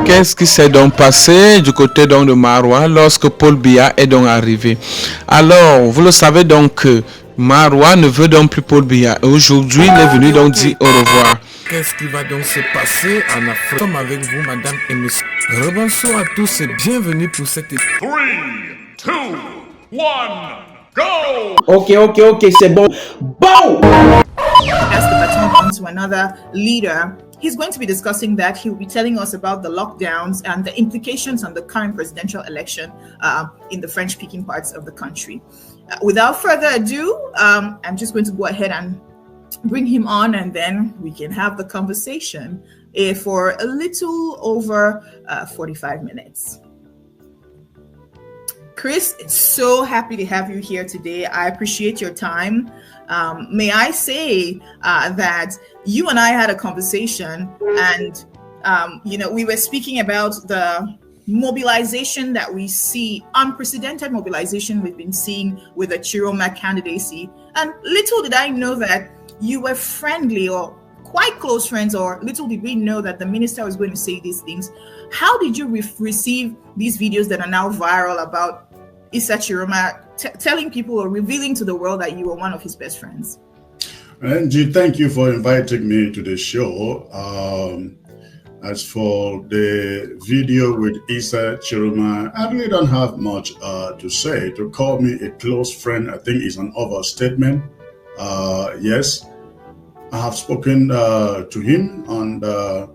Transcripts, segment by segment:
qu'est-ce qui s'est donc passé du côté donc de Marois lorsque Paul Biya est donc arrivé? Alors, vous le savez donc que Marois ne veut donc plus Paul Biya. Aujourd'hui, il est venu donc dire au revoir. Qu'est-ce qui va donc se passer en Afrique? Nous sommes avec vous, madame et monsieur. Rebonsoir à tous et bienvenue pour cette... 3, 2, 1, go! Ok, c'est bon. Bon! Pass the baton on to another leader. He's going to be discussing that. He will be telling us about the lockdowns and the implications on the current presidential election in the French-speaking parts of the country. Without further ado, I'm just going to go ahead and bring him on, and then we can have the conversation for a little over 45 minutes. Chris, it's so happy to have you here today. I appreciate your time. May I say that you and I had a conversation, and we were speaking about the mobilization that we see, unprecedented mobilization we've been seeing with the Chiroma candidacy. And little did I know that you were friendly or quite close friends, or little did we know that the minister was going to say these things. How did you receive these videos that are now viral about Issa Chiroma telling people or revealing to the world that you were one of his best friends? Angie, thank you for inviting me to the show. As for the video with Issa Chiroma, I really don't have much to say. To call me a close friend, I think is an overstatement. Yes, I have spoken to him on a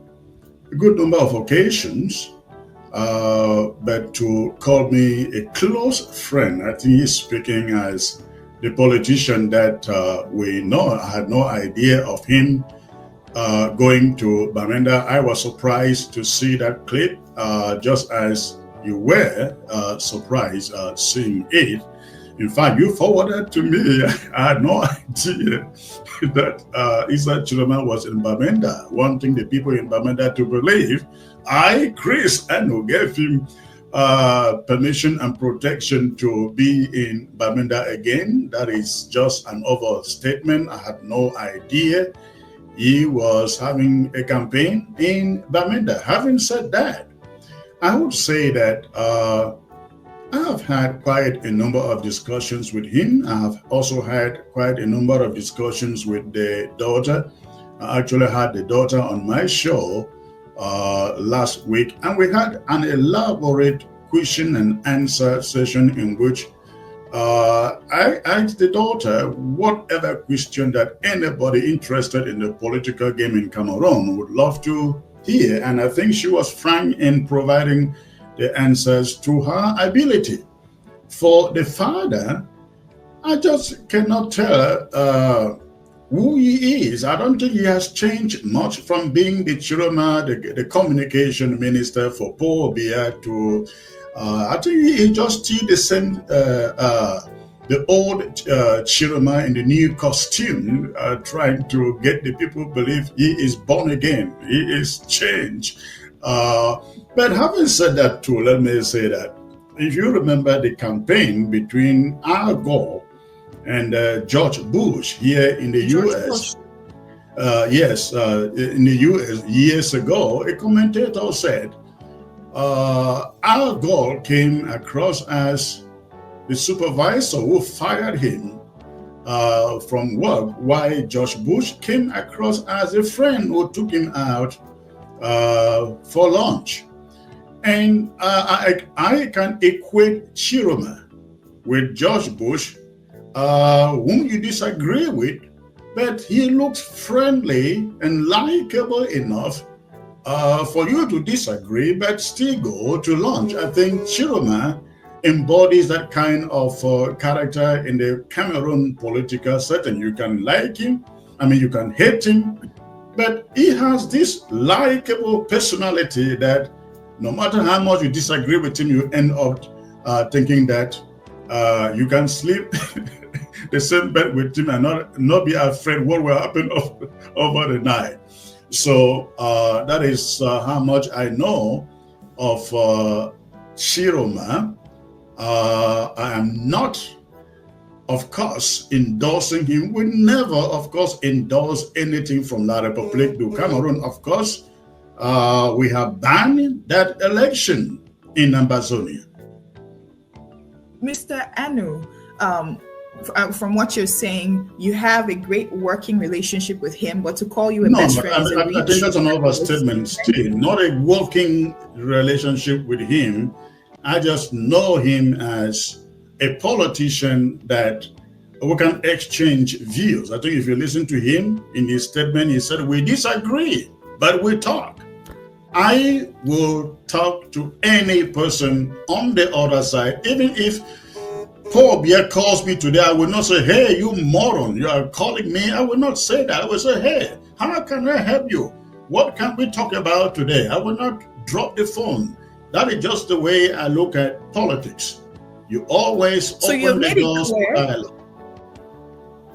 good number of occasions, but to call me a close friend, I think he's speaking as the politician that we know. I had no idea of him going to Bamenda. I was surprised to see that clip, just as you were surprised seeing it. In fact, you forwarded to me. I had no idea that Issa Chiroma was in Bamenda, wanting the people in Bamenda to believe Chris Anu, gave him permission and protection to be in Bamenda again. That is just an overstatement. I had no idea he was having a campaign in Bamenda. Having said that, I would say that I have had quite a number of discussions with him. I have also had quite a number of discussions with the daughter. I actually had the daughter on my show last week, and we had an elaborate question and answer session in which I asked the daughter whatever question that anybody interested in the political game in Cameroon would love to hear. And I think she was frank in providing the answers to her ability. For the father, I just cannot tell who he is. I don't think he has changed much from being the Chiroma, the communication minister for Paul Biya to I think he just still the same, the old Chiroma in the new costume, trying to get the people believe he is born again, he is changed. But having said that too, let me say that if you remember the campaign between Al Gore and George Bush here in the U.S., in the U.S. years ago, a commentator said, Al Gore came across as the supervisor who fired him from work, while George Bush came across as a friend who took him out for lunch. And I can equate Chiroma with George Bush, whom you disagree with, but he looks friendly and likable enough for you to disagree, but still go to lunch. I think Chiroma embodies that kind of character in the Cameroon political setting. You can like him, you can hate him, but he has this likable personality that no matter how much you disagree with him, you end up thinking that you can sleep the same bed with him and not be afraid what will happen over the night. So that is how much I know of Chiroma. I am not, of course, endorsing him. We never, of course, endorse anything from La République du Cameroun. Of course, we have banned that election in Ambazonia. Mr. Anu, from what you're saying, you have a great working relationship with him, but to call you a best friend is a I think that's an overstatement still. Not a working relationship with him. I just know him as a politician that we can exchange views. I think if you listen to him in his statement, he said, we disagree, but we talk. I will talk to any person on the other side, even if Paul Biya calls me today, I will not say, hey, you moron, you are calling me. I will not say that. I will say, hey, how can I help you? What can we talk about today? I will not drop the phone. That is just the way I look at politics. You always open the doors to dialogue.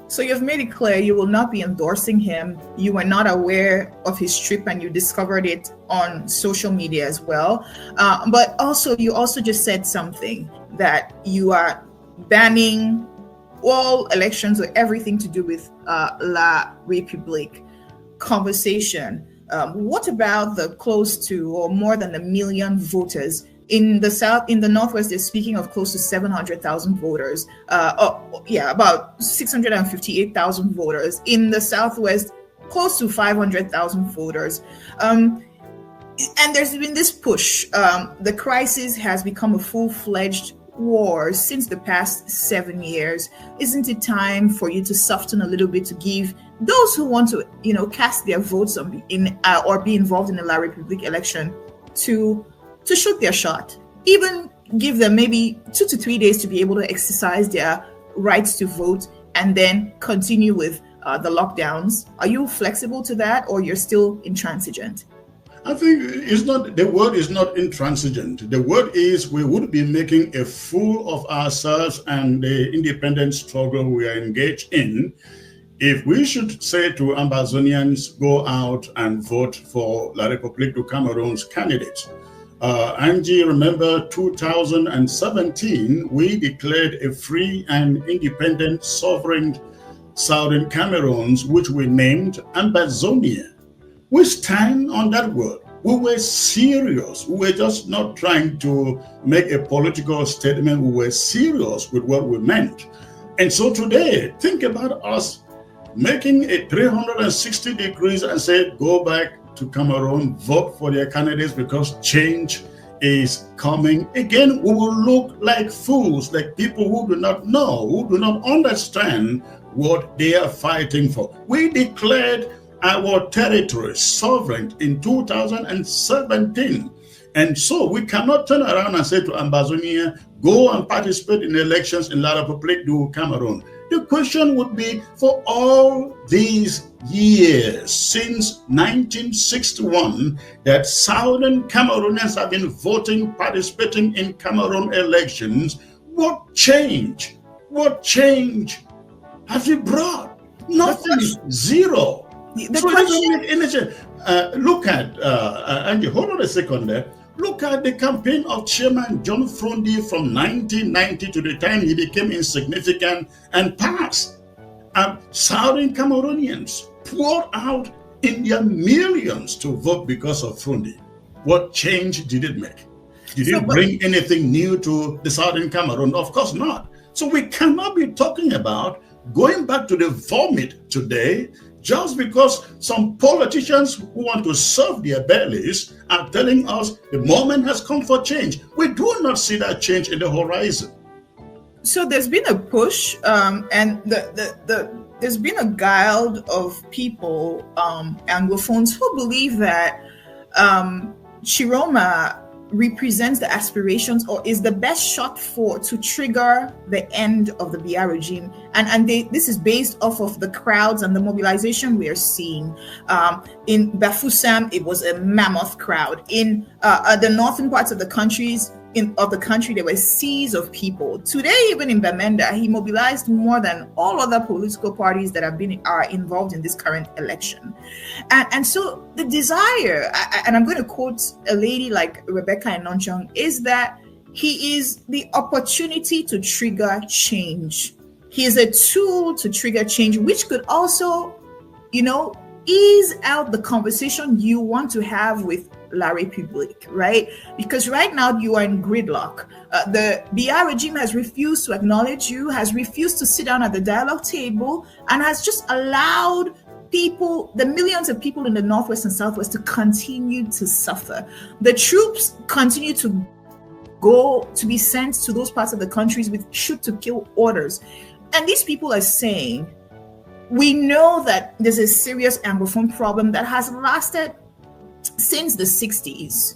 So you've made it clear you will not be endorsing him. You were not aware of his trip and you discovered it on social media as well. But also, you also just said something that you are banning all elections or everything to do with La République conversation. What about the close to or more than 1 million voters in the South? In the Northwest, they're speaking of close to 700,000 voters. About 658,000 voters. In the Southwest, close to 500,000 voters. And there's been this push. The crisis has become a full-fledged war since the past 7 years. Isn't it time for you to soften a little bit to give those who want to, cast their votes or be involved in the La République election to shoot their shot? Even give them maybe 2 to 3 days to be able to exercise their rights to vote and then continue with the lockdowns. Are you flexible to that, or you're still intransigent? I think the word is not intransigent. The word is we would be making a fool of ourselves and the independent struggle we are engaged in if we should say to Ambazonians, go out and vote for La République du Cameroon's candidates. Angie, remember 2017, we declared a free and independent sovereign Southern Cameroons, which we named Ambazonia. We stand on that word. We were serious. We were just not trying to make a political statement. We were serious with what we meant. And so today, think about us making a 360 degrees and say, go back to Cameroon, vote for their candidates because change is coming. Again, we will look like fools, like people who do not know, who do not understand what they are fighting for. We declared our territory sovereign in 2017. And so we cannot turn around and say to Ambazonia, go and participate in elections in La République du Cameroon. The question would be, for all these years, since 1961, that Southern Cameroonians have been voting, participating in Cameroon elections, what change? What change have you brought? Nothing. Zero. Look at, Angie, hold on a second there. Look at the campaign of Chairman John Frondi from 1990 to the time he became insignificant and passed. Southern Cameroonians poured out in their millions to vote because of Frondi. What change did it make? Did it bring anything new to the Southern Cameroon? Of course not. So we cannot be talking about going back to the vomit today just because some politicians who want to serve their bellies are telling us the moment has come for change. We do not see that change in the horizon. So there's been a push, and there's been a guild of people, Anglophones, who believe that Chiroma represents the aspirations or is the best shot to trigger the end of the Biya regime, and this is based off of the crowds and the mobilization we are seeing. In Bafoussam, it was a mammoth crowd. In the northern parts of the country, there were seas of people. Today, even in Bamenda, he mobilized more than all other political parties that are involved in this current election. And so the desire, and I'm going to quote a lady like Rebecca Enonchong, is that he is the opportunity to trigger change. He is a tool to trigger change, which could also, ease out the conversation you want to have with La République, right? Because right now you are in gridlock. The BI regime has refused to acknowledge you, has refused to sit down at the dialogue table, and has just allowed people, the millions of people in the Northwest and Southwest, to continue to suffer. The troops continue to go to be sent to those parts of the countries with shoot to kill orders. And these people are saying, we know that there's a serious Anglophone problem that has lasted since the 60s.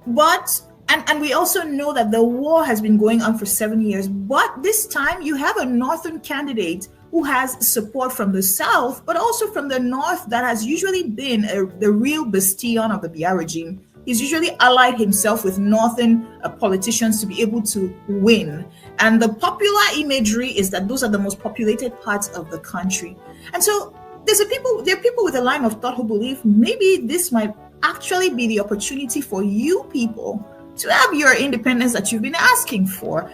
But, and we also know that the war has been going on for 7 years. But this time you have a Northern candidate who has support from the South, but also from the North that has usually been the real bastion of the BI regime. He's usually allied himself with Northern politicians to be able to win. And the popular imagery is that those are the most populated parts of the country. And so there are people with a line of thought who believe maybe this might actually be the opportunity for you people to have your independence that you've been asking for,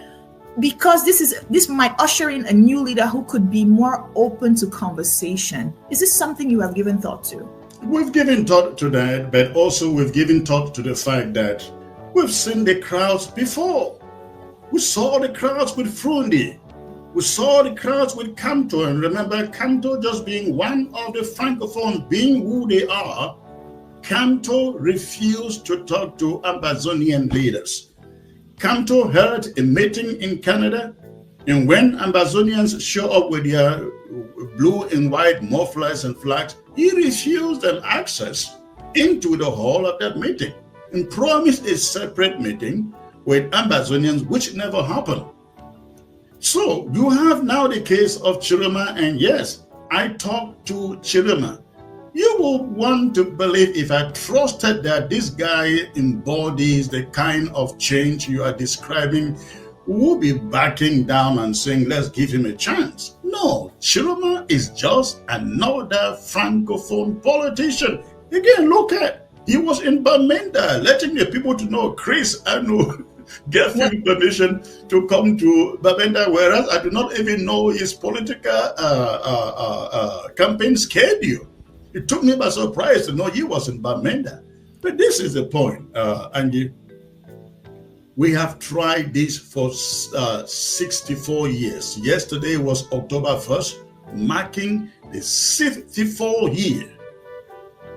because this might usher in a new leader who could be more open to conversation. Is this something you have given thought to? We've given thought to that, but also we've given thought to the fact that we've seen the crowds before. We saw the crowds with Frundi. We saw the crowds with Camto. And remember, Camto just being one of the Francophones, being who they are, Camto refused to talk to Ambazonian leaders. Camto held a meeting in Canada, and when Ambazonians show up with their blue and white mufflers and flags, he refused them access into the hall of that meeting and promised a separate meeting with Ambazonians, which never happened. So you have now the case of Chiroma, and yes, I talked to Chiroma. You will want to believe, if I trusted that this guy embodies the kind of change you are describing, will be backing down and saying, let's give him a chance. No, Chiroma is just another Francophone politician. Again, look at, he was in Bamenda, letting the people to know Chris Anu gave him permission to come to Bamenda, whereas I do not even know his political campaign schedule. It took me by surprise to know he was in Bamenda. But this is the point, Angie. We have tried this for 64 years. Yesterday was October 1st, marking the 64th year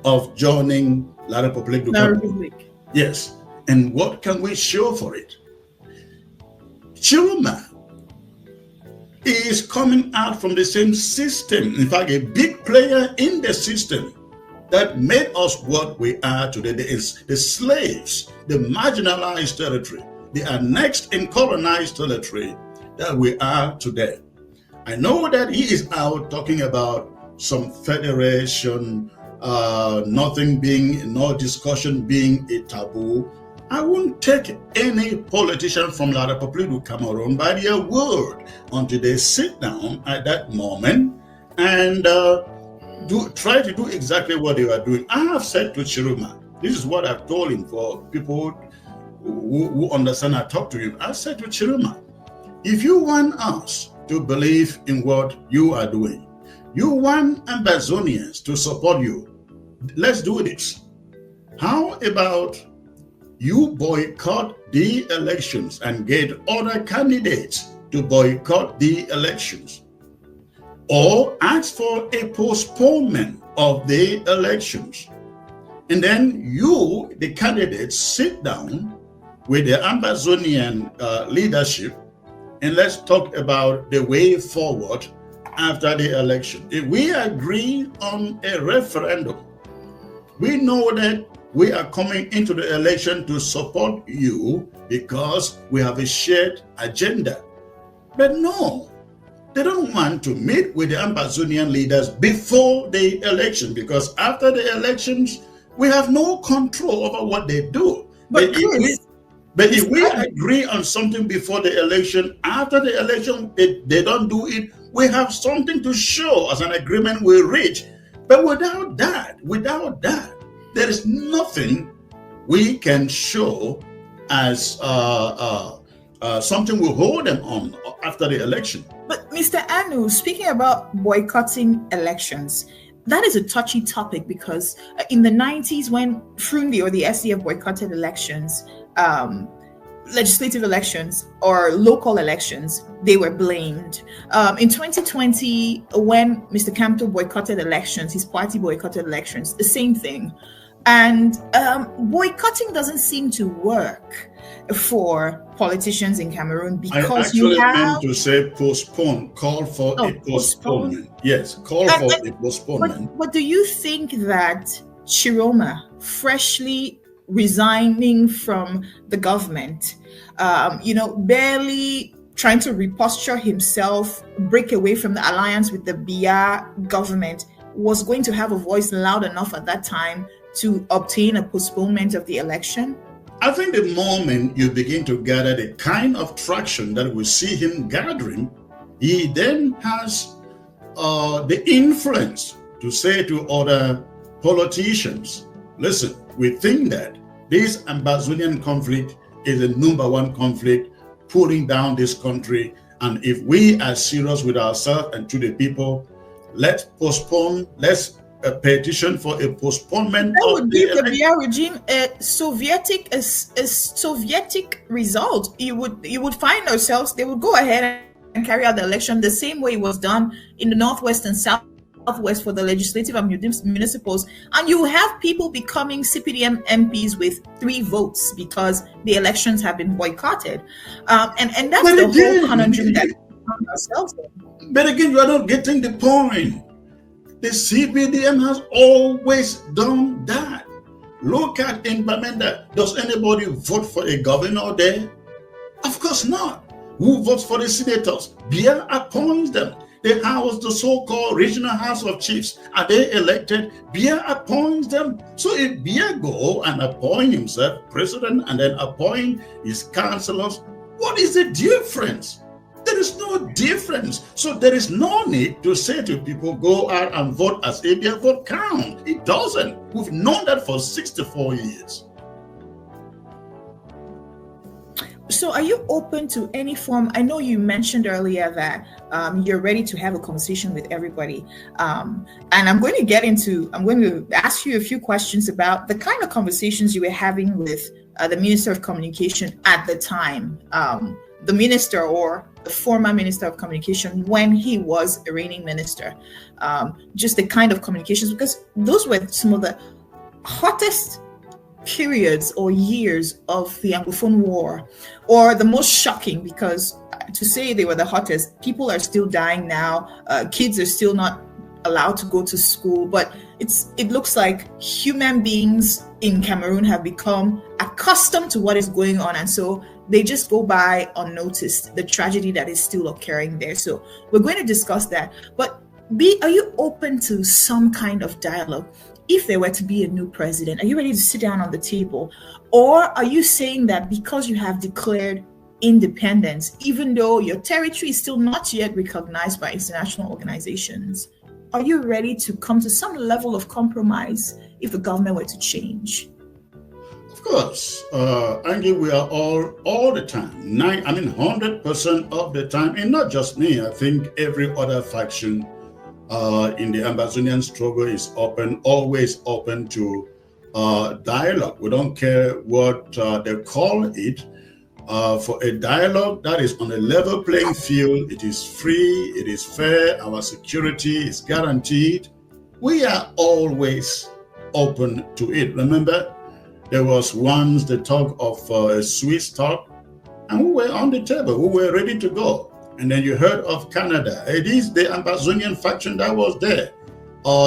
of joining La République du Cameroun. Yes. And what can we show for it? Chiroma is coming out from the same system. In fact, a big player in the system that made us what we are today. The slaves, the marginalized territory, the annexed and colonized territory that we are today. I know that he is out talking about some federation, no discussion being a taboo. I won't take any politician from La République du Cameroun by their word until they sit down at that moment and try to do exactly what they are doing. I have said to Chiroma, this is what I've told him for people who understand. I talk to him. I said to Chiroma, if you want us to believe in what you are doing, you want Ambazonians to support you, let's do this. How about you boycott the elections and get other candidates to boycott the elections? Or ask for a postponement of the elections. And then you, the candidates, sit down with the Ambazonian leadership and let's talk about the way forward after the election. If we agree on a referendum, we know that we are coming into the election to support you because we have a shared agenda. But no, they don't want to meet with the Ambazonian leaders before the election, because after the elections, we have no control over what they do. But if we agree on something before the election, after the election, they don't do it, we have something to show as an agreement we reach. But without that, there is nothing we can show as something will hold them on after the election. But Mr. Anu, speaking about boycotting elections, that is a touchy topic because in the 90s, when Frundi or the SDF boycotted elections, legislative elections or local elections, they were blamed. In 2020, when Mr. Campto boycotted elections, his party boycotted elections, the same thing. And boycotting doesn't seem to work for politicians in Cameroon because you have... meant to say postpone, call for a postponement. Yes, call for a postponement. But do you think that Chiroma, freshly resigning from the government, barely trying to reposture himself, break away from the alliance with the Biya government, was going to have a voice loud enough at that time to obtain a postponement of the election? I think the moment you begin to gather the kind of traction that we see him gathering, he then has the influence to say to other politicians, listen, we think that this Ambazonian conflict is the number one conflict pulling down this country. And if we are serious with ourselves and to the people, let's postpone, let's petition for a postponement. That would give the Biya regime a Sovietic result. You would find ourselves, they would go ahead and carry out the election the same way it was done in the Northwest and Southwest for the legislative and municipals, and you have people becoming CPDM MPs with 3 votes because the elections have been boycotted. And that's whole conundrum that we find ourselves in. But again, you are not getting the point. The CPDM has always done that. Look at in Bamenda. Does anybody vote for a governor there? Of course not. Who votes for the senators? Biya appoints them. The house, the so-called regional house of chiefs, are they elected? Biya appoints them. So if Biya go and appoint himself president and then appoint his councillors, what is the difference? There is no difference. So there is no need to say to people, go out and vote as if their vote counts. It doesn't. We've known that for 64 years. So are you open to any form? I know you mentioned earlier that you're ready to have a conversation with everybody. And I'm going to ask you a few questions about the kind of conversations you were having with the Minister of Communication at the time, the minister or the former Minister of Communication when he was a reigning minister. Just the kind of communications, because those were some of the hottest periods or years of the Anglophone War, or the most shocking, because to say they were the hottest, people are still dying now, kids are still not allowed to go to school, but it looks like human beings in Cameroon have become accustomed to what is going on, and so they just go by unnoticed, the tragedy that is still occurring there. So we're going to discuss that. But are you open to some kind of dialogue? If there were to be a new president, are you ready to sit down on the table? Or are you saying that because you have declared independence, even though your territory is still not yet recognized by international organizations, are you ready to come to some level of compromise if the government were to change? Of course, Angie, we are all the time, 100% of the time, and not just me. I think every other faction in the Ambazonian struggle is always open to dialogue. We don't care what they call it. For a dialogue that is on a level playing field, it is free, it is fair, our security is guaranteed. We are always open to it. Remember, there was once the talk of a Swiss talk, and we were on the table, we were ready to go. And then you heard of Canada. It is the Ambazonian faction that was there.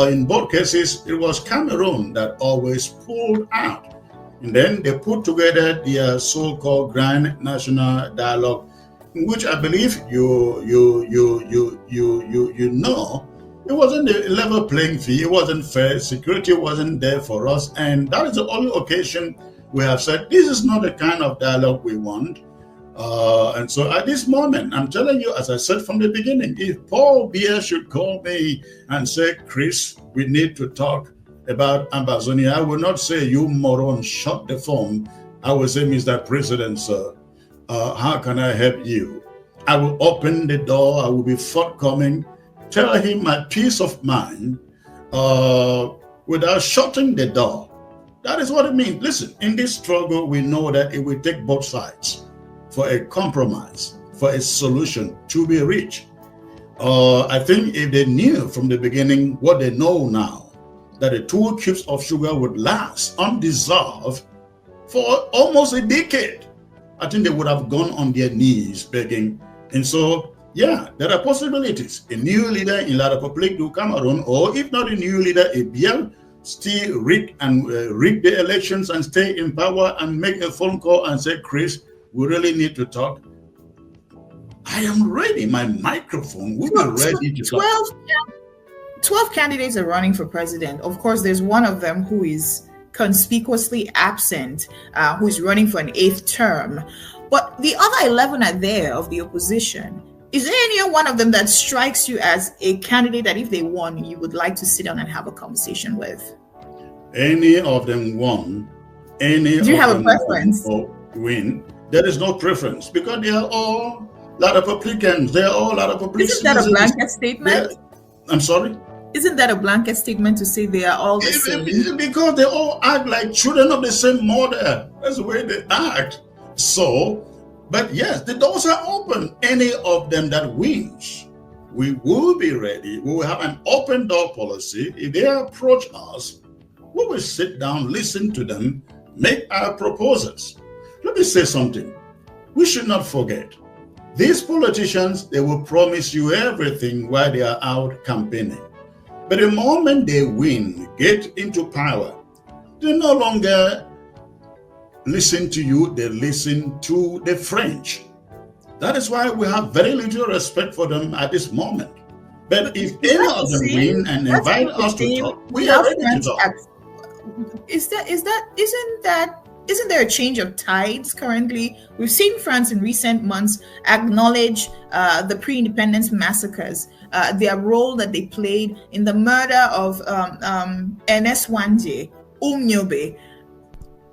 In both cases, it was Cameroon that always pulled out. And then they put together their so-called Grand National Dialogue, in which I believe you know, it wasn't a level playing field. It wasn't fair. Security wasn't there for us. And that is the only occasion we have said, this is not the kind of dialogue we want. And so at this moment, I'm telling you, as I said from the beginning, if Paul Biya should call me and say, Chris, we need to talk about Ambazonia, I will not say, you moron, shut the phone. I will say, Mr. President, sir, how can I help you? I will open the door. I will be forthcoming. Tell him my peace of mind without shutting the door. That is what it means. Listen, in this struggle, we know that it will take both sides for a compromise, for a solution to be reached. I think if they knew from the beginning what they know now, that the 2 cubes of sugar would last undissolved for almost a decade, I think they would have gone on their knees begging. And so, yeah, there are possibilities. A new leader in La République du Cameroon, or if not a new leader, a Biel, still rig the elections and stay in power and make a phone call and say, Chris, we really need to talk. I am ready. My microphone will be ready to talk. 12 candidates are running for president. Of course, there's one of them who is conspicuously absent, who is running for an 8th term. But the other 11 are there of the opposition. Is there any one of them that strikes you as a candidate that if they won, you would like to sit down and have a conversation with? Any of them won. Do you have a preference? Win. There is no preference because they are all La Republicans. They are all La Republicans. Isn't that a blanket statement? I'm sorry? Isn't that a blanket statement to say they are all the same? Because they all act like children of the same mother. That's the way they act. So, but yes, the doors are open. Any of them that wins, we will be ready. We will have an open door policy. If they approach us, we will sit down, listen to them, make our proposals. Let me say something. We should not forget. These politicians, they will promise you everything while they are out campaigning. But the moment they win, get into power, they no longer listen to you, they listen to the French. That is why we have very little respect for them at this moment. But if any of them win and invite us to talk, we are ready to talk. Isn't there a change of tides currently? We've seen France in recent months acknowledge the pre-independence massacres, their role that they played in the murder of Ernest Wanje, Umnyobe.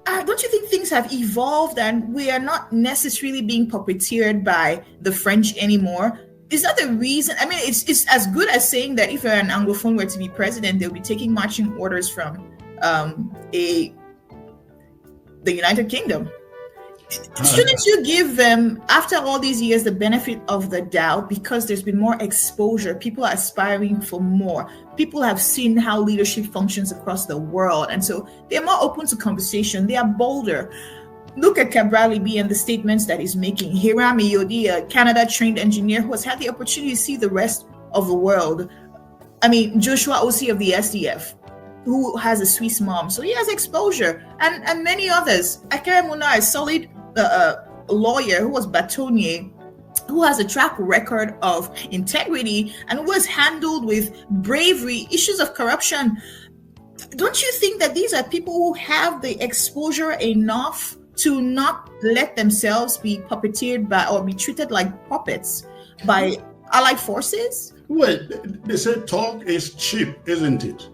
Don't you think things have evolved and we are not necessarily being puppeteered by the French anymore? Is that the reason? I mean, it's as good as saying that if an Anglophone were to be president, they'll be taking marching orders from the United Kingdom. Shouldn't you give them, after all these years, the benefit of the doubt because there's been more exposure? People are aspiring for more. People have seen how leadership functions across the world. And so they're more open to conversation. They are bolder. Look at Cabral Libi and the statements that he's making. Hiram Iyodi, a Canada-trained engineer who has had the opportunity to see the rest of the world. I mean, Joshua Osi of the SDF, who has a Swiss mom. So he has exposure. And many others. Akere Muna, a solid lawyer who was bâtonnier, who has a track record of integrity and who has handled with bravery issues of corruption. Don't you think that these are people who have the exposure enough to not let themselves be puppeteered by or be treated like puppets by allied forces? Well, they say talk is cheap, isn't it?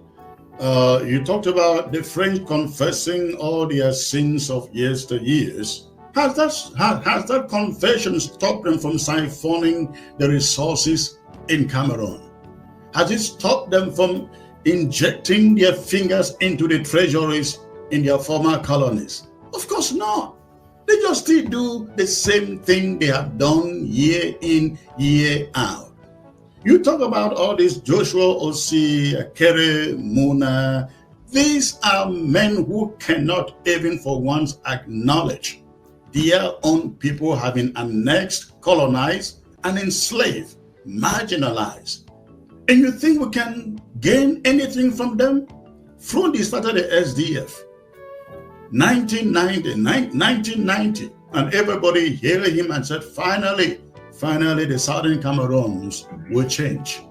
You talked about the French confessing all their sins of yesteryears. Has that confession stopped them from siphoning the resources in Cameroon? Has it stopped them from injecting their fingers into the treasuries in their former colonies? Of course not. They just still do the same thing they have done year in, year out. You talk about all this Joshua Osi, Akere Muna. These are men who cannot even for once acknowledge their own people having annexed, colonized, and enslaved, marginalized. And you think we can gain anything from them? Frundi started the SDF, 1990, and everybody heard him and said, finally, the Southern Cameroons will change.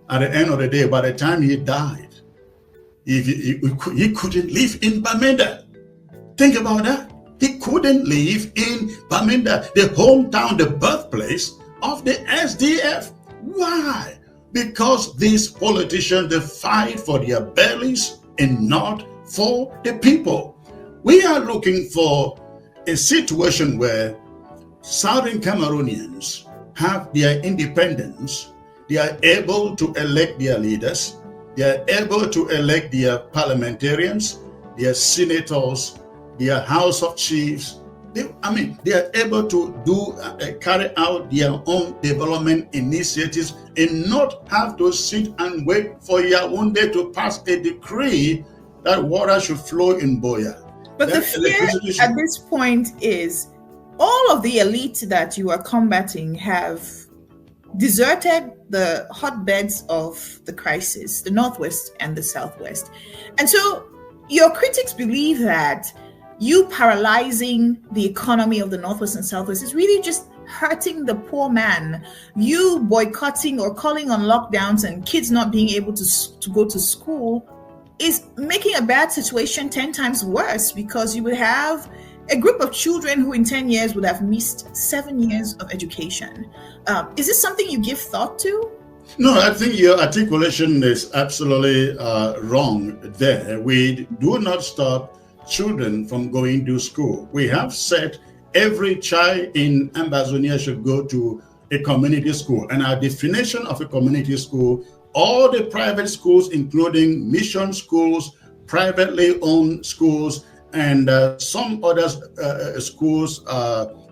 At the end of the day, by the time he died, he couldn't live in Bamenda. Think about that. He couldn't live in Bamenda, the hometown, the birthplace of the SDF. Why? Because these politicians, they fight for their bellies and not for the people. We are looking for a situation where Southern Cameroonians have their independence. They are able to elect their leaders. They are able to elect their parliamentarians, their senators, their House of Chiefs. They are able to carry out their own development initiatives and not have to sit and wait for Yaoundé to pass a decree that water should flow in Buea. But the fear at this point is all of the elite that you are combating have deserted the hotbeds of the crisis, the Northwest and the Southwest. And so your critics believe that you paralyzing the economy of the Northwest and Southwest is really just hurting the poor man. You boycotting or calling on lockdowns and kids not being able to go to school is making a bad situation 10 times worse, because you would have a group of children who in 10 years would have missed 7 years of education. Is this something you give thought to? No, I think your articulation is absolutely wrong there. We do not stop children from going to school. We have said every child in Ambazonia should go to a community school. And our definition of a community school, all the private schools, including mission schools, privately owned schools, and some other schools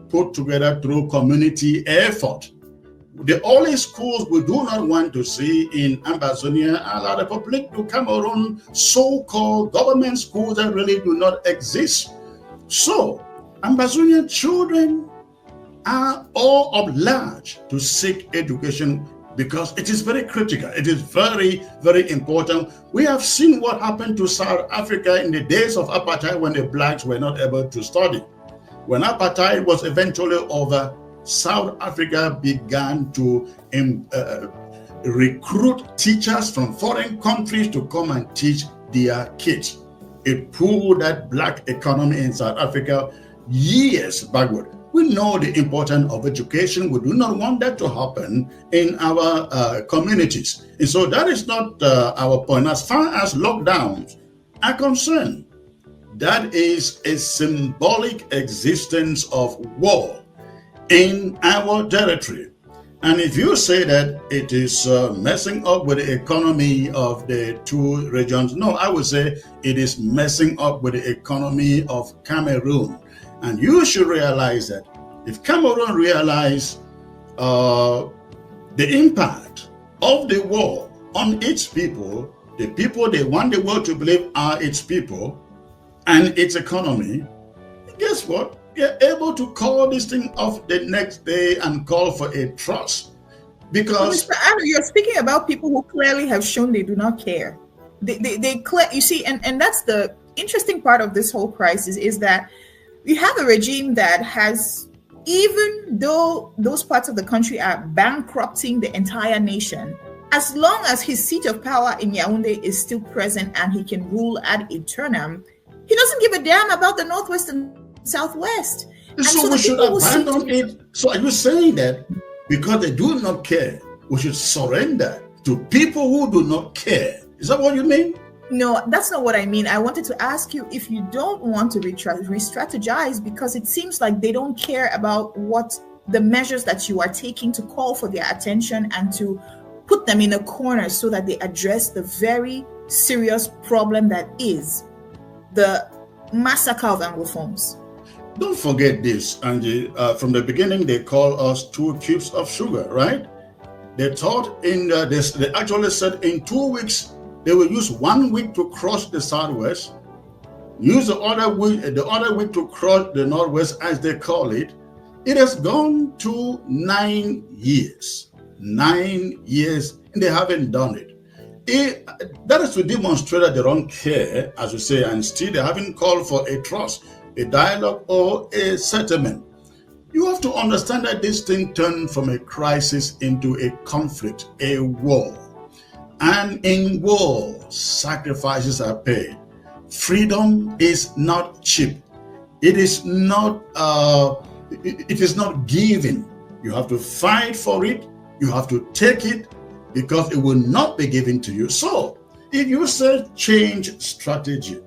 put together through community effort. The only schools we do not want to see in Ambazonia are La Republique du Cameroon, so-called government schools that really do not exist. So, Ambazonian children are all obliged to seek education because it is very critical. It is very, very important. We have seen what happened to South Africa in the days of apartheid when the blacks were not able to study. When apartheid was eventually over, South Africa began to recruit teachers from foreign countries to come and teach their kids. It pulled that black economy in South Africa years backward. We know the importance of education. We do not want that to happen in our communities. And so that is not our point. As far as lockdowns are concerned, that is a symbolic existence of war in our territory. And if you say that it is messing up with the economy of the two regions, no, I would say it is messing up with the economy of Cameroon. And you should realize that if Cameroon realize the impact of the war on its people, the people they want the world to believe are its people and its economy, guess what? They're able to call this thing off the next day and call for a truce. Because Mr. Anu, you're speaking about people who clearly have shown they do not care. You see, and that's the interesting part of this whole crisis, is that you have a regime that has, even though those parts of the country are bankrupting the entire nation, as long as his seat of power in Yaoundé is still present and he can rule ad eternum, he doesn't give a damn about the Northwest and Southwest. So we should abandon it. So are you saying that because they do not care, we should surrender to people who do not care? Is that what you mean? No, that's not what I mean. I wanted to ask you if you don't want to re-strategize, because it seems like they don't care about what the measures that you are taking to call for their attention and to put them in a corner so that they address the very serious problem that is the massacre of Anglophones. Don't forget this, Angie. From the beginning, they call us 2 cubes of sugar, right? They thought they actually said in 2 weeks, they will use 1 week to cross the Southwest, use the other week to cross the Northwest, as they call it. It has gone to 9 years. 9 years, and they haven't done it. That is to demonstrate that they don't care, as you say, and still they haven't called for a truce, a dialogue, or a settlement. You have to understand that this thing turned from a crisis into a conflict, a war. And in war, sacrifices are paid. Freedom is not cheap. It is not given. You have to fight for it. You have to take it, because it will not be given to you. So if you say change strategy,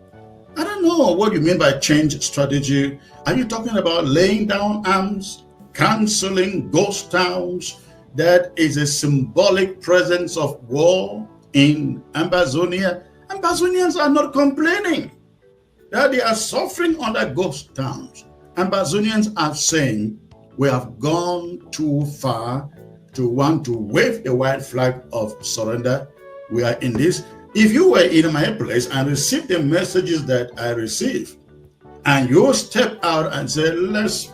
I don't know what you mean by change strategy. Are you talking about laying down arms, canceling ghost towns? That is a symbolic presence of war in Ambazonia. Ambazonians are not complaining that they are suffering under ghost towns. Ambazonians are saying we have gone too far to want to wave the white flag of surrender. We are in this. If you were in my place and received the messages that I received, and you step out and say, let's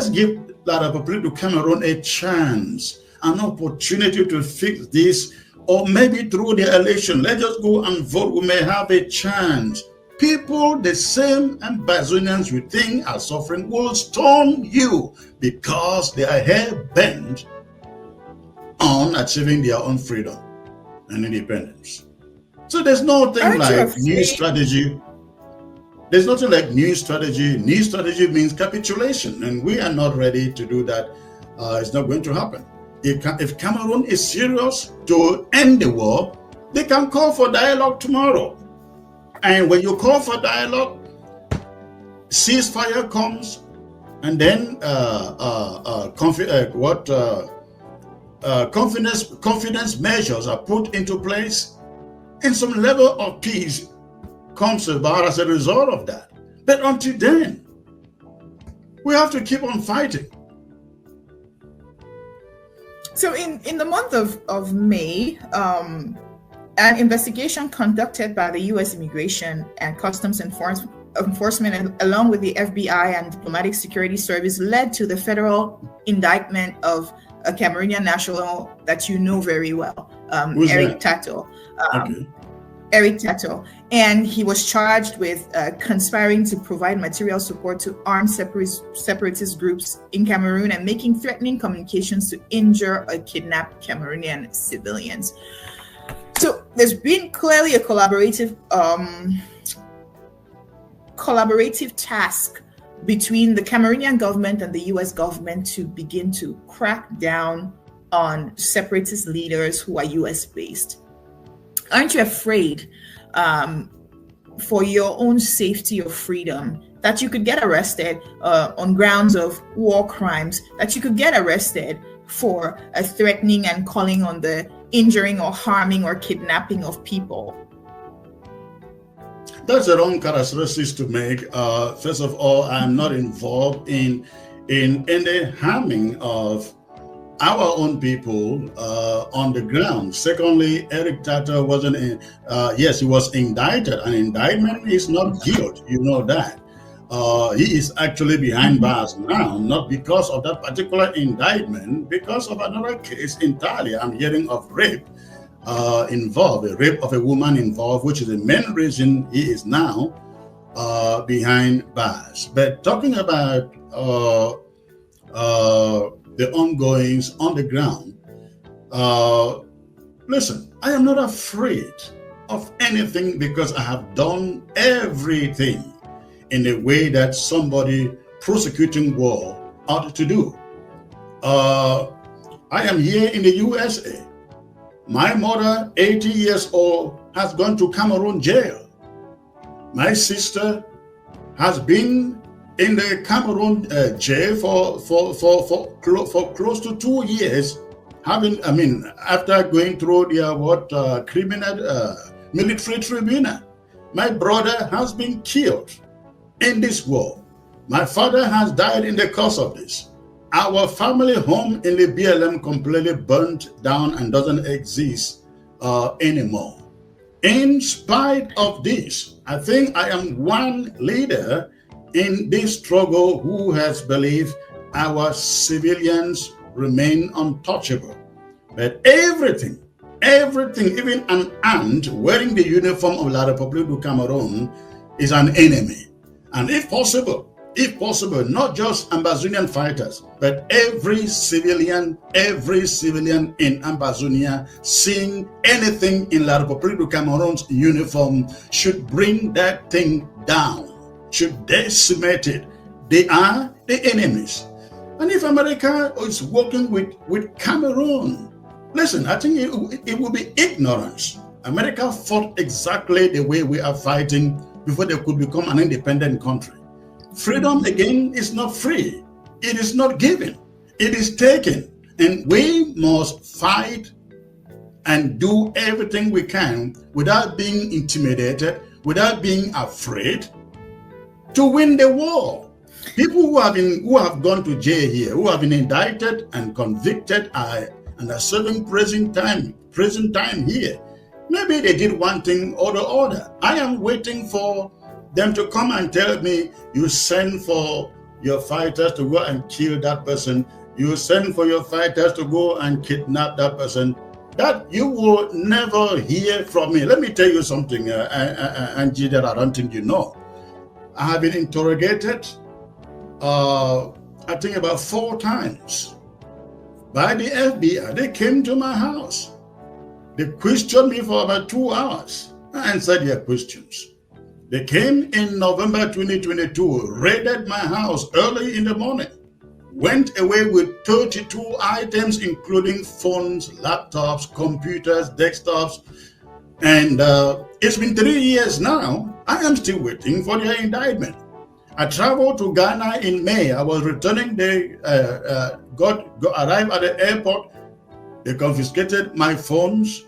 give La République du Cameroon a chance, an opportunity to fix this, or maybe through the election, let's just go and vote, we may have a chance. People, the same Ambazonians you think are suffering, will stone you because they are hell-bent on achieving their own freedom and independence. So there's nothing like new strategy. There's nothing like new strategy. New strategy means capitulation, and we are not ready to do that. It's not going to happen. If Cameroon is serious to end the war, they can call for dialogue tomorrow. And when you call for dialogue, ceasefire comes, and then confidence measures are put into place, and some level of peace comes about as a result of that. But until then, we have to keep on fighting. So in the month of May, an investigation conducted by the U.S. Immigration and Customs Enforcement along with the FBI and Diplomatic Security Service led to the federal indictment of a Cameroonian national that you know very well, Eric Tato. Eric Tato. And he was charged with conspiring to provide material support to armed separatist groups in Cameroon and making threatening communications to injure or kidnap Cameroonian civilians. So there's been clearly a collaborative task between the Cameroonian government and the US government to begin to crack down on separatist leaders who are US based. Aren't you afraid for your own safety or freedom that you could get arrested on grounds of war crimes, that you could get arrested for threatening and calling on the injuring or harming or kidnapping of people? That's the wrong characteristics to make. First of all, I'm not involved in any harming of our own people on the ground. Secondly, Eric Tato wasn't yes, he was indicted. An indictment is not guilt, you know that. He is actually behind bars now, not because of that particular indictment, because of another case entirely. I'm hearing of rape involved, a rape of a woman involved, which is the main reason he is now behind bars. But talking about the ongoings on the ground, listen, I am not afraid of anything because I have done everything in a way that somebody prosecuting war ought to do. I am here in the USA. My mother, 80 years old, has gone to Cameroon jail. My sister has been in the Cameroon jail for close to 2 years, after going through their criminal military tribunal. My brother has been killed in this war. My father has died in the course of this. Our family home in the BLM completely burnt down and doesn't exist anymore. In spite of this, I think I am one leader in this struggle who has believed our civilians remain untouchable. But everything, even an ant wearing the uniform of La République du Cameroon is an enemy. And if possible, not just Ambazonian fighters, but every civilian in Ambazonia seeing anything in La République du Cameroon's uniform should bring that thing down, should decimate it. They are the enemies. And if America is working with Cameroon, listen, I think it will be ignorance. America fought exactly the way we are fighting before they could become an independent country. Freedom, again, is not free. It is not given. It is taken. And we must fight and do everything we can without being intimidated, without being afraid, to win the war. People who have gone to jail here, who have been indicted and convicted, and are serving prison time here. Maybe they did one thing or the other. I am waiting for them to come and tell me, you send for your fighters to go and kill that person. You send for your fighters to go and kidnap that person. That you will never hear from me. Let me tell you something, Angie, that I don't think you know. I have been interrogated, I think about 4 times by the FBI. They came to my house. They questioned me for about 2 hours. I answered their questions. They came in November 2022, raided my house early in the morning, went away with 32 items, including phones, laptops, computers, desktops. And it's been 3 years now. I am still waiting for their indictment. I traveled to Ghana in May. I was returning. They arrived at the airport. They confiscated my phones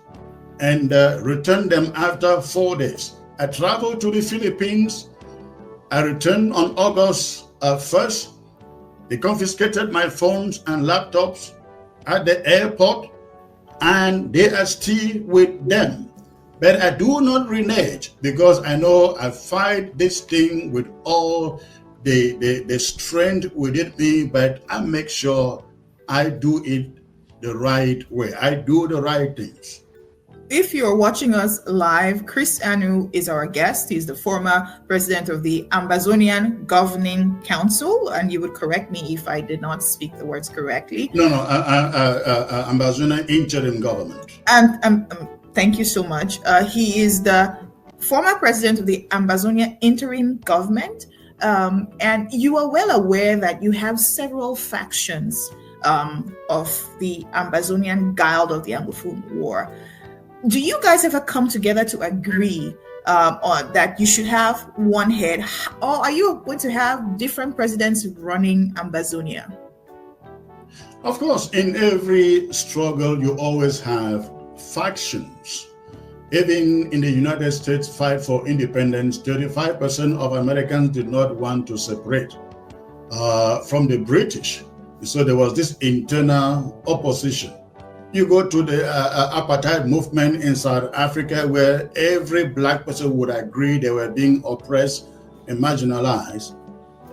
and returned them after 4 days. I traveled to the Philippines. I returned on August 1st. They confiscated my phones and laptops at the airport, and they are still with them. But I do not renege, because I know I fight this thing with all the strength within me, but I make sure I do it the right way. I do the right things. If you're watching us live, Chris Anu is our guest. He's the former president of the Ambazonian Governing Council, and you would correct me if I did not speak the words correctly. No, Ambazonian Interim Government. And thank you so much. He is the former president of the Ambazonia Interim Government, and you are well aware that you have several factions of the Ambazonian Guild of the Anglophone War. Do you guys ever come together to agree on that you should have one head, or are you going to have different presidents running Ambazonia? Of course, in every struggle, you always have factions. Even in the United States fight for independence, 35% of Americans did not want to separate from the British. So there was this internal opposition. You go to the apartheid movement in South Africa, where every black person would agree they were being oppressed and marginalized.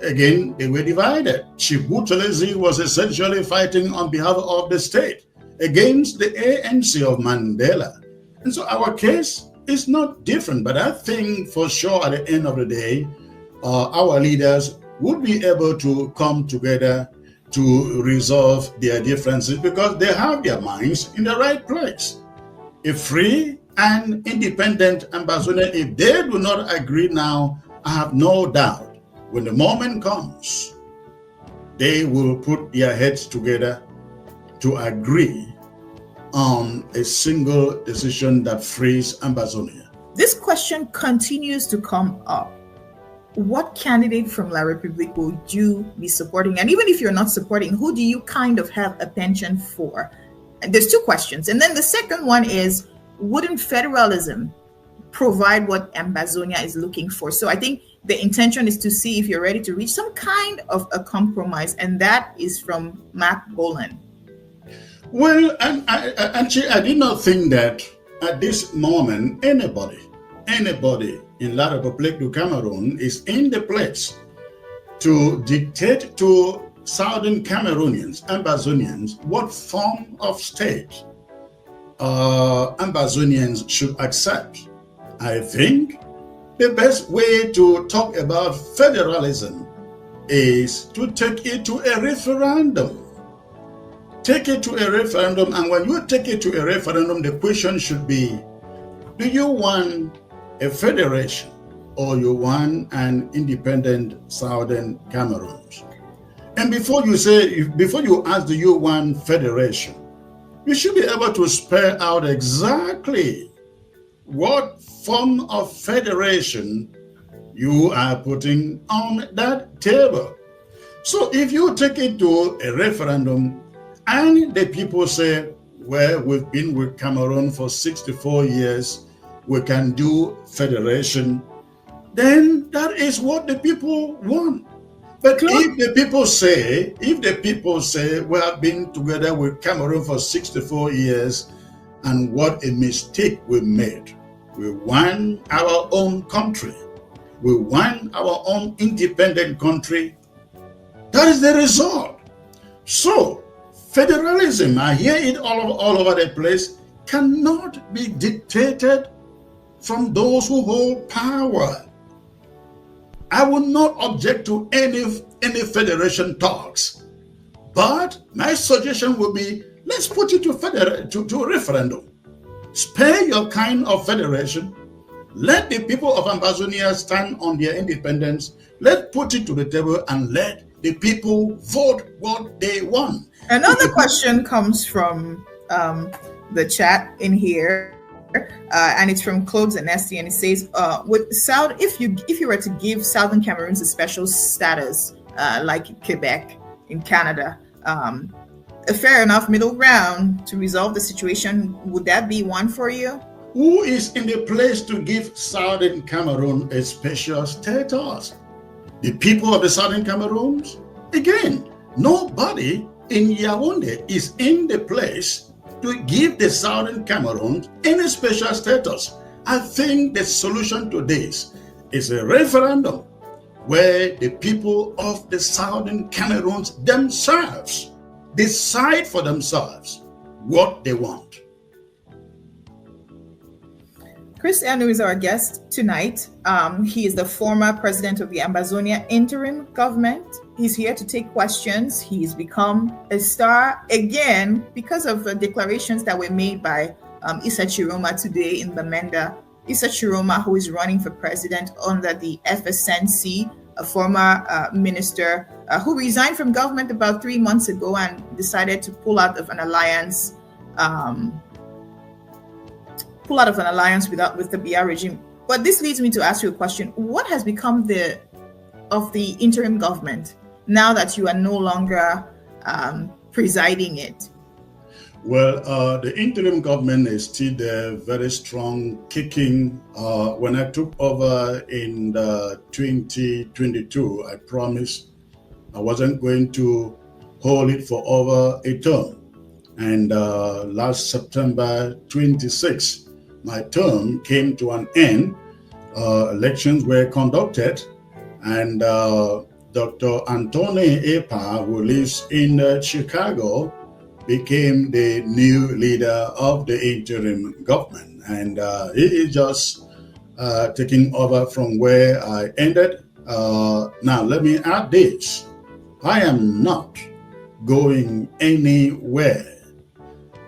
Again, they were divided. Chief Buthelezi was essentially fighting on behalf of the state against the ANC of Mandela. And so our case is not different, but I think for sure at the end of the day, our leaders would be able to come together to resolve their differences, because they have their minds in the right place. A free and independent Ambazonia, if they do not agree now, I have no doubt when the moment comes, they will put their heads together to agree on a single decision that frees Ambazonia. This question continues to come up. What candidate from La République would you be supporting? And even if you're not supporting, who do you kind of have a penchant for? And there's 2 questions. And then the second one is, wouldn't federalism provide what Ambazonia is looking for? So I think the intention is to see if you're ready to reach some kind of a compromise. And that is from Mac Bolan. Well, I did not think that at this moment, anybody in La République du Cameroon is in the place to dictate to Southern Cameroonians, Ambazonians, what form of state Ambazonians should accept. I think the best way to talk about federalism is to take it to a referendum. Take it to a referendum, and when you take it to a referendum, the question should be, do you want a federation or you want an independent Southern Cameroon? And before you ask, do you want federation, you should be able to spell out exactly what form of federation you are putting on that table. So if you take it to a referendum and the people say, where we've been with Cameroon for 64 years, we can do federation, then that is what the people want. But if the people say we have been together with Cameroon for 64 years and what a mistake we made, we want our own country, we want our own independent country, that is the result. So federalism, I hear it all over the place, cannot be dictated from those who hold power. I will not object to any federation talks, but my suggestion would be, let's put it to referendum. Spare your kind of federation. Let the people of Ambazonia stand on their independence. Let's put it to the table and let the people vote what they want. Another question comes from the chat in here. And it's from Claude Zanesti, and it says, if you were to give Southern Cameroons a special status, like Quebec in Canada, a fair enough middle ground to resolve the situation, would that be one for you? Who is in the place to give Southern Cameroon a special status? The people of the Southern Cameroons? Again, nobody in Yaoundé is in the place to give the Southern Cameroon any special status. I think the solution to this is a referendum where the people of the Southern Cameroons themselves decide for themselves what they want. Chris Anu is our guest tonight. He is the former president of the Ambazonia interim government. He's here to take questions. He's become a star again because of the declarations that were made by Issa Chiroma today in Bamenda. Issa Chiroma, who is running for president under the FSNC, a former minister who resigned from government about 3 months ago and decided to pull out of an alliance with the BR regime. But this leads me to ask you a question. What has become of the interim government now that you are no longer presiding it? Well, the interim government is still there, very strong, kicking. When I took over in 2022, I promised I wasn't going to hold it for over a term. And last September 26, my term came to an end. Elections were conducted, and Dr. Anthony Epa, who lives in Chicago, became the new leader of the interim government. And he is just taking over from where I ended. Now, let me add this. I am not going anywhere.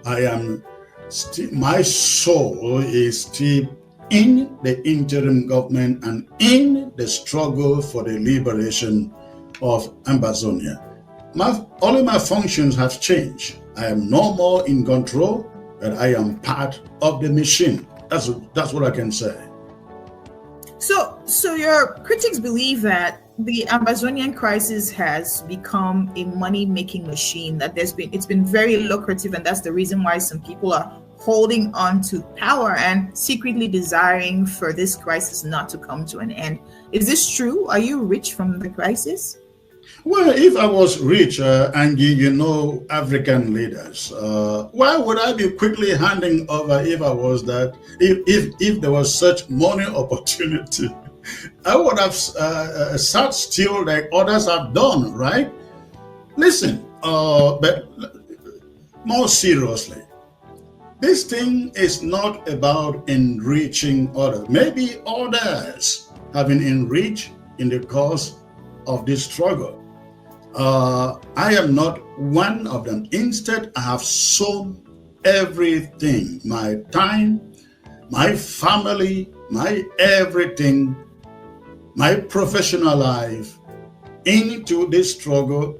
I am still, my soul is still in the interim government and in the struggle for the liberation of Ambazonia. All of my functions have changed. I am no more in control, but I am part of the machine. That's what I can say. So your critics believe that the Ambazonian crisis has become a money-making machine, that it's been very lucrative, and that's the reason why some people are holding on to power and secretly desiring for this crisis not to come to an end. Is this true? Are you rich from the crisis? Well, if I was rich, Angie, you know, African leaders, why would I be quickly handing over if I was that? If there was such money opportunity, I would have sat still like others have done, right? Listen, but more seriously, this thing is not about enriching others. Maybe others have been enriched in the course of this struggle. I am not one of them. Instead, I have sown everything, my time, my family, my everything, my professional life into this struggle.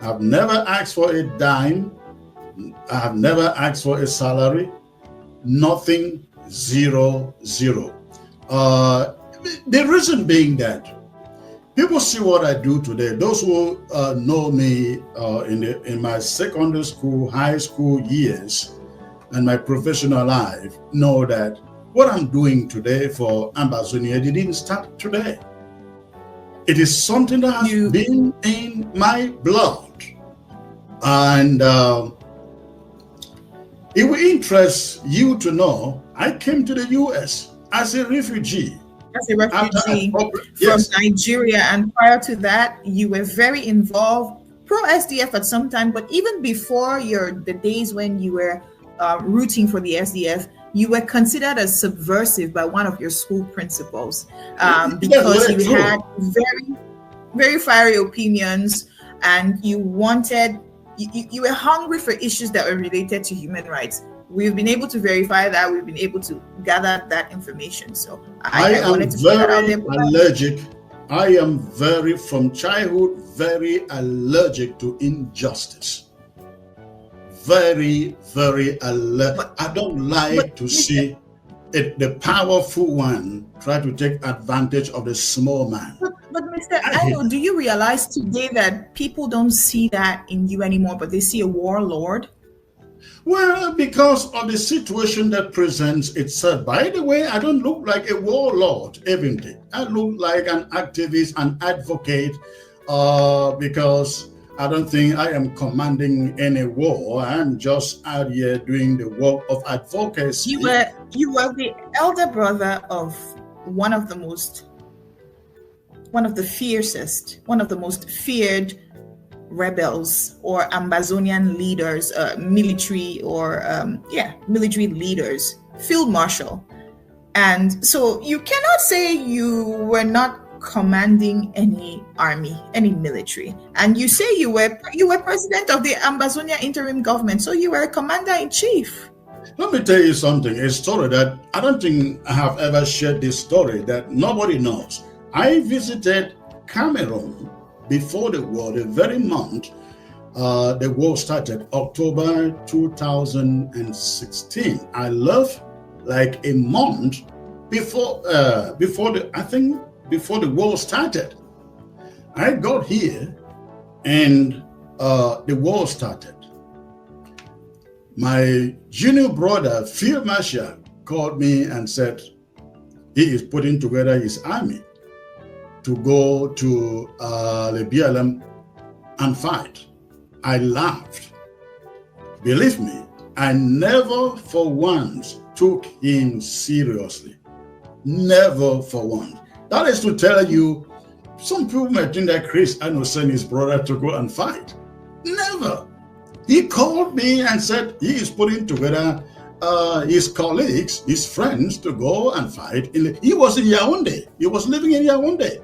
I've never asked for a dime. I have never asked for a salary. Nothing, zero. The reason being that people see what I do today. Those who know me in my secondary school, high school years, and my professional life know that what I'm doing today for Ambazonia didn't start today. It is something that has been in my blood. And it will interest you to know I came to the US as a refugee. As a refugee from Nigeria, and prior to that, you were very involved pro SDF at some time. But even before the days when you were rooting for the SDF, you were considered as subversive by one of your school principals because you had very, very fiery opinions, and you wanted. You were hungry for issues that were related to human rights. We've been able to verify that. We've been able to gather that information. So I wanted to put that out there. Allergic. I am from childhood, very allergic to injustice. Very, very allergic. I don't like to see the powerful one try to take advantage of the small man. But Mr. Ayo, do you realize today that people don't see that in you anymore, but they see a warlord? Well, because of the situation that presents itself. By the way, I don't look like a warlord, evidently. I look like an activist, an advocate, because I don't think I am commanding any war. I'm just out here doing the work of advocacy. You were the elder brother of one of the fiercest, one of the most feared rebels or Ambazonian leaders, military leaders, Field Marshal. And so you cannot say you were not commanding any army, any military. And you say you were president of the Ambazonia interim government, so you were a commander-in-chief. Let me tell you something, a story that I don't think I have ever shared, this story that nobody knows. I visited Cameroon before the war, the very month the war started, October 2016. I left like a month before the war started. I got here and the war started. My junior brother, Field Marshal, called me and said he is putting together his army to go to the BLM and fight. I laughed. Believe me, I never for once took him seriously. Never for once. That is to tell you, some people might think that Chris Ano sent his brother to go and fight. Never. He called me and said he is putting together his colleagues, his friends to go and fight. He was in Yaoundé. He was living in Yaoundé.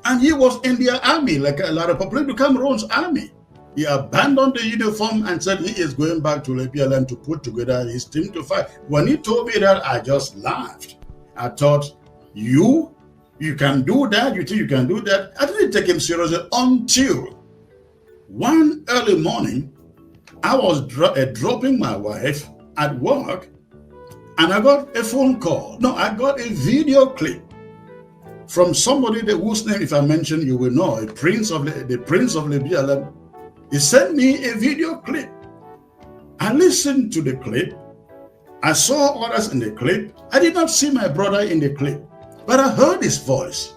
And he was in their army, like a lot of people in Cameroon's army. He abandoned the uniform and said he is going back to the BLM to put together his team to fight. When he told me that, I just laughed. I thought, you can do that? You think you can do that? I didn't take him seriously until one early morning, I was dropping my wife at work, and I got a phone call. No, I got a video clip from somebody whose name, if I mention, you will know, the prince of the BLM. He sent me a video clip. I listened to the clip. I saw others in the clip. I did not see my brother in the clip, but I heard his voice.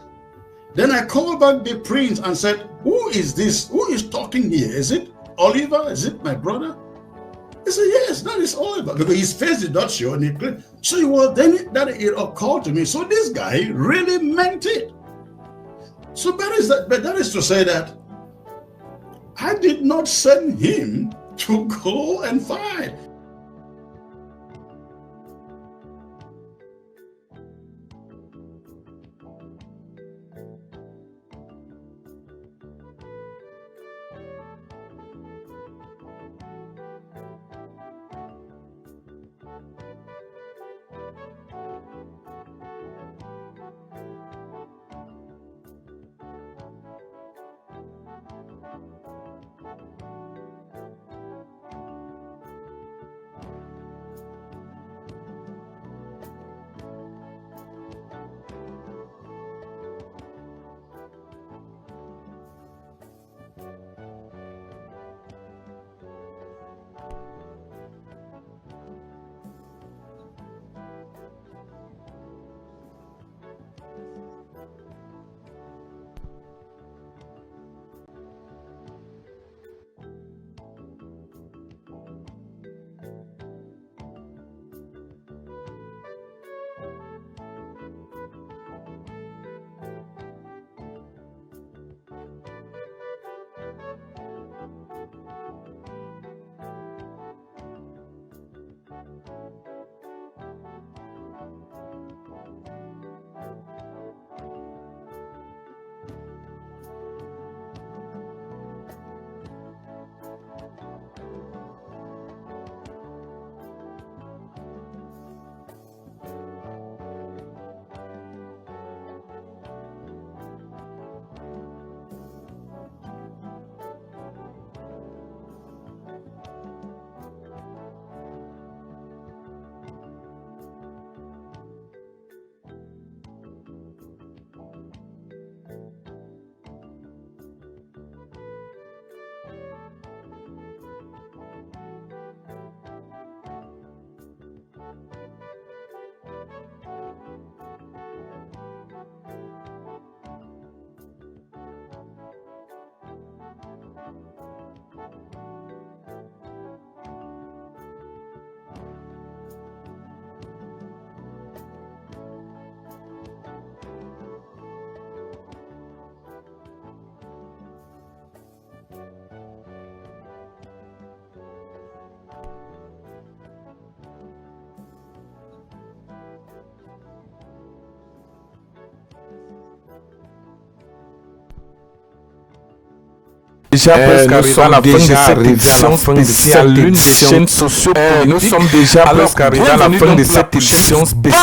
Then I called back the prince and said, who is this? Who is talking here? Is it Oliver? Is it my brother? He said, yes, that is Oliver, because his face did not show in the clip. So it occurred to me. So this guy really meant it. So that is to say that I did not send him to go and fight. déjà presque arrivé à la fin de cette édition spéciale, l'une des chaînes sociopolitiques. Nous sommes déjà presque arrivés à la fin de cette édition spéciale.